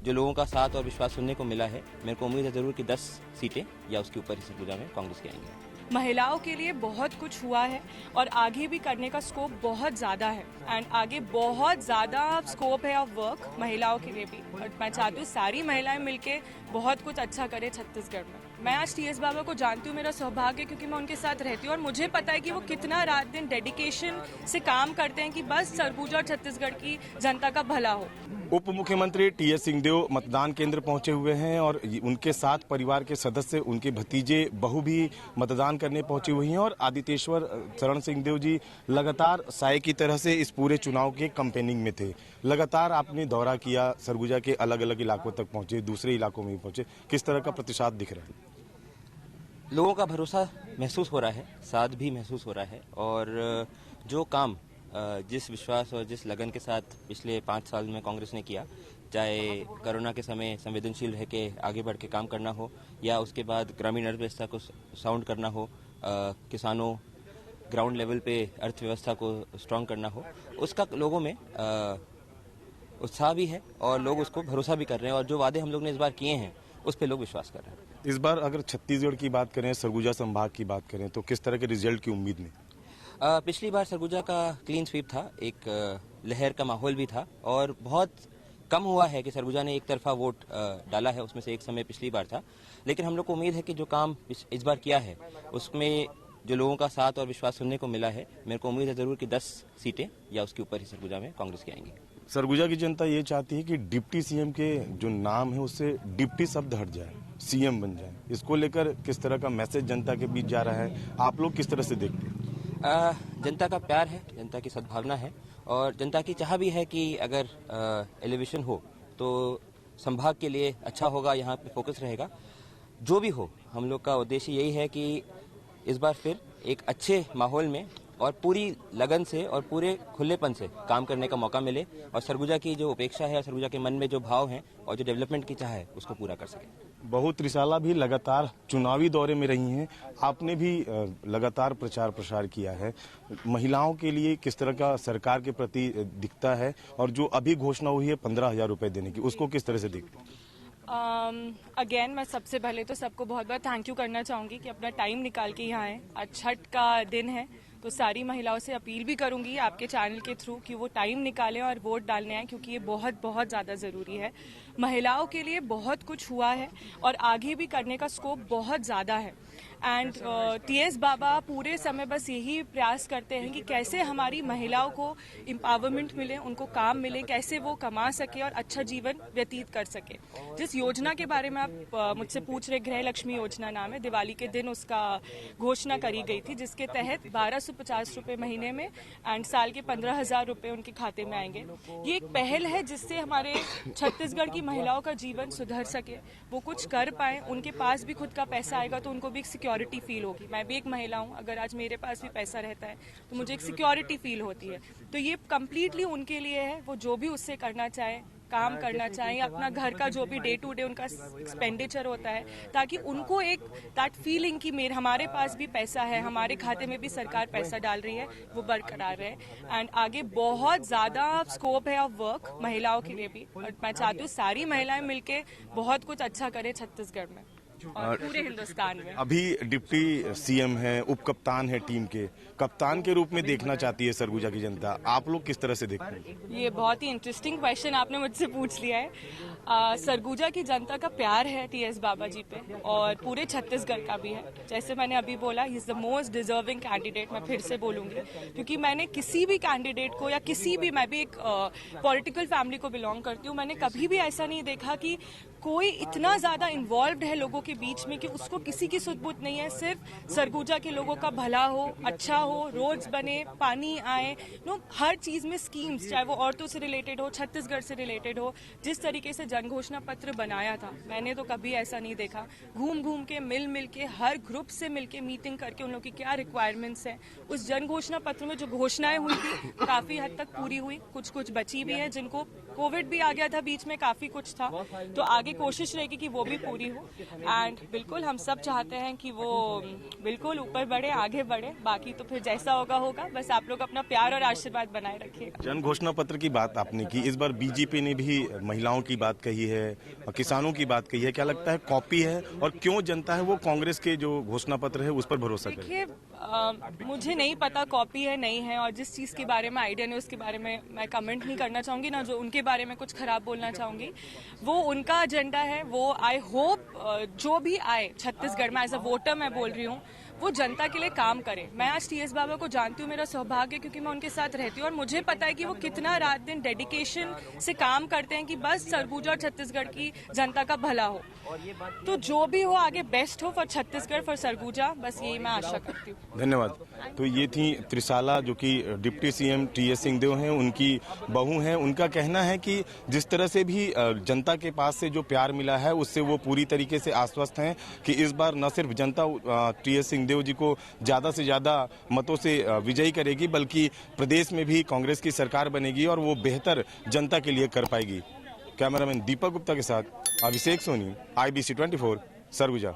जो लोगों का साथ और विश्वास सुनने को मिला है, मेरे को उम्मीद है जरूर कि 10 सीटें या उसके ऊपर ही सरगुजा में कांग्रेस की आएंगी। महिलाओं के लिए बहुत कुछ हुआ है और आगे भी करने का स्कोप बहुत ज़्यादा है एंड आगे बहुत ज़्यादा स्कोप है ऑफ वर्क महिलाओं के लिए भी। और मैं चाहती हूँ सारी महिलाएं मिलके बहुत कुछ अच्छा करें छत्तीसगढ़ में। मैं आज टीएस बाबा को जानती हूँ, मेरा सौभाग्य है क्योंकि मैं उनके साथ रहती हूँ और मुझे पता है कि वो कितना रात दिन डेडिकेशन से काम करते हैं कि बस सरगुजा और छत्तीसगढ़ की जनता का भला हो। उप मुख्यमंत्री टीएस सिंहदेव मतदान केंद्र पहुंचे हुए हैं और उनके साथ परिवार के सदस्य, उनके भतीजे बहू भी मतदान करने पहुंची हुई हैं और आदितेश्वर शरण सिंहदेव जी लगातार साय की तरह से इस पूरे चुनाव के कैंपेनिंग में थे। लगातार आपने दौरा किया, सरगुजा के अलग अलग इलाकों तक पहुंचे, दूसरे इलाकों में भी पहुंचे, किस तरह का प्रतिसाद दिख रहा है? लोगों का भरोसा महसूस हो रहा है, साथ भी महसूस हो रहा है और जो काम जिस विश्वास और जिस लगन के साथ पिछले 5 साल में कांग्रेस ने किया, चाहे कोरोना के समय संवेदनशील रह के आगे बढ़ के काम करना हो या उसके बाद ग्रामीण अर्थव्यवस्था को साउंड करना हो, किसानों ग्राउंड लेवल पे अर्थव्यवस्था को स्ट्रांग करना हो, उसका लोगों में उत्साह भी है और लोग उसको भरोसा भी कर रहे हैं और जो वादे हम लोग ने इस बार किए हैं उस पर लोग विश्वास कर रहे हैं। इस बार अगर छत्तीसगढ़ की बात करें, सरगुजा संभाग की बात करें तो किस तरह के रिजल्ट की उम्मीद में? पिछली बार सरगुजा का क्लीन स्वीप था, एक लहर का माहौल भी था और बहुत कम हुआ है कि सरगुजा ने एक तरफा वोट डाला है, उसमें से एक समय पिछली बार था। लेकिन हम लोग को उम्मीद है कि जो काम इस बार किया है उसमें जो लोगों का साथ और विश्वास सुनने को मिला है, मेरे को उम्मीद है जरूर कि 10 सीटें या उसके ऊपर ही सरगुजा में कांग्रेस की आएंगी। सरगुजा की जनता ये चाहती है कि डिप्टी सीएम के जो नाम है उससे डिप्टी शब्द हट जाए, सीएम बन जाए। इसको लेकर किस तरह का मैसेज जनता के बीच जा रहा है, आप लोग किस तरह से देखते हैं? जनता का प्यार है, जनता की सद्भावना है और जनता की चाह भी है कि अगर एलिवेशन हो तो संभाग के लिए अच्छा होगा, यहाँ पे फोकस रहेगा। जो भी हो, हम लोग का उद्देश्य यही है कि इस बार फिर एक अच्छे माहौल में और पूरी लगन से और पूरे खुलेपन से काम करने का मौका मिले और सरगुजा की जो उपेक्षा है और सरगुजा के मन में जो भाव हैं और जो डेवलपमेंट की चाह है उसको पूरा कर सके। बहु त्रिशाला भी लगातार चुनावी दौरे में रही हैं, आपने भी लगातार प्रचार प्रसार किया है। महिलाओं के लिए किस तरह का सरकार के प्रति दिखता है और जो अभी घोषणा हुई है 15,000 रुपए देने की, उसको किस तरह से देखते हैं? अगेन मैं सबसे पहले तो सबको बहुत बहुत थैंक यू करना चाहूँगी कि अपना टाइम निकाल के यहाँ आए। आज छठ का दिन है तो सारी महिलाओं से अपील भी करूंगी आपके चैनल के थ्रू कि वो टाइम निकालें और वोट डालने आए, क्योंकि ये बहुत बहुत ज़्यादा ज़रूरी है। महिलाओं के लिए बहुत कुछ हुआ है और आगे भी करने का स्कोप बहुत ज़्यादा है एंड टीएस बाबा पूरे समय बस यही प्रयास करते हैं कि कैसे हमारी महिलाओं को एम्पावरमेंट मिले, उनको काम मिले, कैसे वो कमा सके और अच्छा जीवन व्यतीत कर सके। जिस योजना के बारे में आप मुझसे पूछ रहे, गृह लक्ष्मी योजना नाम है, दिवाली के दिन उसका घोषणा करी गई थी, जिसके तहत 1250 रुपए महीने में एंड साल के 15,000 रुपए उनके खाते में आएंगे। ये एक पहल है जिससे हमारे छत्तीसगढ़ की महिलाओं का जीवन सुधर सके, वो कुछ कर पाए, उनके पास भी खुद का पैसा आएगा तो उनको भी एक सिक्योरिटी फील होगी। मैं भी एक महिला हूँ, अगर आज मेरे पास भी पैसा रहता है तो मुझे एक सिक्योरिटी फील होती है। तो ये कम्प्लीटली उनके लिए है, वो जो भी उससे करना चाहे, काम करना चाहिए, अपना घर का जो भी डे टू डे उनका एक्सपेंडिचर होता है, ताकि उनको एक दैट फीलिंग कि मेरे हमारे पास भी पैसा है, हमारे खाते में भी सरकार पैसा डाल रही है, वो बरकरार रहे। एंड आगे बहुत ज़्यादा स्कोप है ऑफ वर्क महिलाओं के लिए भी और मैं चाहती हूँ सारी महिलाएं मिलके बहुत कुछ अच्छा करें छत्तीसगढ़ में और पूरे हिंदुस्तान में। अभी डिप्टी सीएम है, उप कप्तान है, टीम के कप्तान के रूप में देखना चाहती है सरगुजा की जनता, आप लोग किस तरह से देखते हैं? ये बहुत ही इंटरेस्टिंग क्वेश्चन आपने मुझसे पूछ लिया है। सरगुजा की जनता का प्यार है टीएस बाबा जी पे और पूरे छत्तीसगढ़ का भी है। जैसे मैंने अभी बोला, he is the most deserving candidate, मैं फिर से बोलूंगी, क्योंकि मैंने किसी भी कैंडिडेट को या किसी भी, मैं भी एक पॉलिटिकल फैमिली को बिलोंग करती हूँ, मैंने कभी भी ऐसा नहीं देखा कि कोई इतना ज्यादा इन्वॉल्व्ड है लोगों के बीच में कि उसको किसी की सुध-बुध नहीं है। सिर्फ सरगुजा के लोगों का भला हो, अच्छा हो, रोड्स बने, पानी आए, हर चीज में स्कीम्स, चाहे वो औरतों से रिलेटेड हो, छत्तीसगढ़ से रिलेटेड हो। जिस तरीके से जन घोषणा पत्र बनाया था, मैंने तो कभी ऐसा नहीं देखा। घूम घूम के, मिल के, हर ग्रुप से मिलके मीटिंग करके उन लोगों की क्या रिक्वायरमेंट्स हैं, उस जन घोषणा पत्र में जो घोषणाएं हुई थी काफी हद तक पूरी हुई, कुछ बची भी है, जिनको कोविड भी आ गया था बीच में, काफी कुछ था, तो आगे कोशिश रहेगी कि वो भी पूरी हो। एंड बिल्कुल हम सब चाहते हैं कि वो बिल्कुल ऊपर बढ़े, आगे बढ़े। बाकी तो फिर जैसा होगा होगा, बस आप लोग अपना प्यार और आशीर्वाद बनाए रखिएगा। जन घोषणा पत्र की बात आपने की, इस बार बीजेपी ने भी महिलाओं की बात कही है और किसानों की बात कही है, क्या लगता है कॉपी है और क्यों जनता है वो कांग्रेस के जो घोषणा पत्र है उस पर भरोसा करे? देखिए, मुझे नहीं पता कॉपी है नहीं है, और जिस चीज़ के बारे में आइडिया नहीं उसके बारे में मैं कमेंट नहीं करना चाहूँगी, ना जो उनके बारे में कुछ खराब बोलना चाहूँगी। वो उनका एजेंडा है, वो आई होप जो भी आए छत्तीसगढ़ में, एज अ वोटर मैं बोल रही हूँ, वो जनता के लिए काम करे। मैं आज टीएस बाबा को जानती हूँ, मेरा सौभाग्य, क्योंकि मैं उनके साथ रहती हूँ और मुझे पता है कि वो कितना रात दिन डेडिकेशन से काम करते हैं कि बस सरगुजा और छत्तीसगढ़ की जनता का भला हो। तो जो भी हो आगे बेस्ट हो फॉर छत्तीसगढ़, फॉर सरगुजा, बस यही मैं आशा करती हूँ। धन्यवाद। तो ये थी त्रिशाला, जो कि डिप्टी सीएम टीएस सिंहदेव हैं, उनकी बहू हैं। उनका कहना है कि जिस तरह से भी जनता के पास से जो प्यार मिला है उससे वो पूरी तरीके से आश्वस्त हैं कि इस बार न सिर्फ जनता टीएस सिंहदेव जी को ज्यादा से ज्यादा मतों से विजयी करेगी, बल्कि प्रदेश में भी कांग्रेस की सरकार बनेगी और वो बेहतर जनता के लिए कर पाएगी। कैमरामैन दीपक गुप्ता के साथ अभिषेक सोनी, IBC 24, सरगुजा।